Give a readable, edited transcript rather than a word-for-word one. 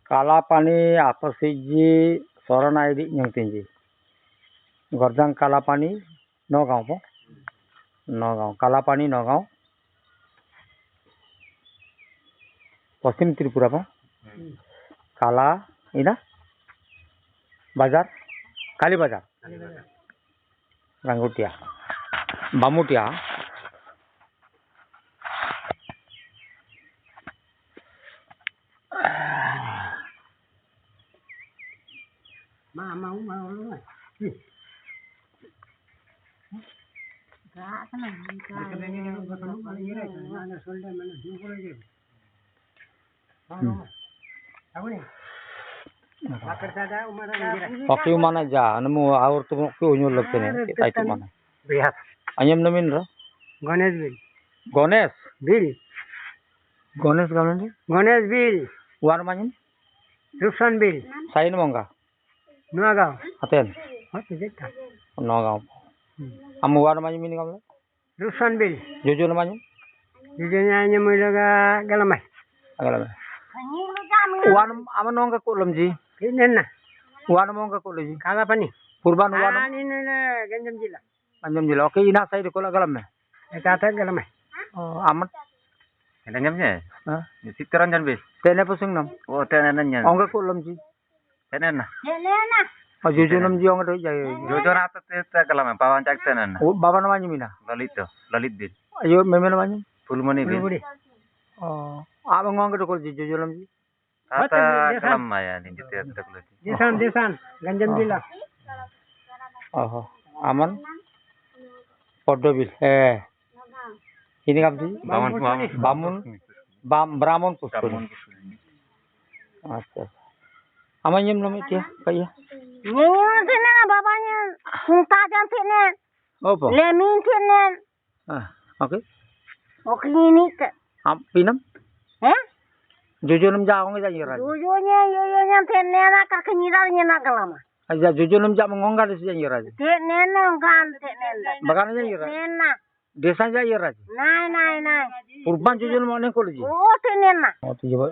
Kalapani apa siji sorana idi yang tinggi. Gordang Kalapani Nogao po. Nogao. Kalapani Nogao. Paschim Tripura po. Kala ina Bazar. Kali Bazar. Rangutia. Bamutia. Mau luôn rồi. Pakai mana aja, nemu awur tu mau kunyul lebih ni, kita itu mana? Biar. Anyam nemin ro? Ganesh Bill. Ganesh? Bill. Ganesh kapan ni? Ganesh Bill. War mana? Rufsan Bill. Saya ni mangga. Nuagao. Aten? Apa jeta? Nogao. Amu war mana ni kamu? Rufsan Bill. Jojo namanya? Jujurnya hanya mulaga galamai. Galamai. Wan aman nongga kolam ji. Ini na. Wan nongga kolam ji. Kalapani. Purban wan. Ini na Ganjam Jila. Ganjam Jila. Oke, ina saya di kolam galamai. Kata galamai. Oh, aman. Ganjamnya? Hah? Sitaran jan bis. Tene pusing nam. Oh, tenennya. Nongga kolam ji. Tenen. Oh, jojo nam ji nongga tu jaya. Jojo rata teta kalam pawan cak tenen. Oh, bapa namanya mina. Lalit bin. Ayo, meme namanya? Pulmoni bin. Oh, abang nongga tu kolam ji jojo nam ji. Rata kalam ya ni jete teklo ji. Desan Ganjam Jila. Oh, aman. Podobil. Ini apa sih? Brahmon Pusponi. Acha. Amanya belum itu ya, kayak. Ini bapaknya Suntajan sini. Apa? Lemin sini. Oke. Oke ini ke. Pinam? Jojo nam jaong aja nyerah. Yoyonya sini nak kenyiralnya nak kelama. Aja jojo nam jaong ngonggar di sini nyerah. Sini kan sini. Bagan aja nyerah. Sini. Desa aja nyerah. Nai. Purban jojo nam mana kolej? Oh sini. Oh tujuh.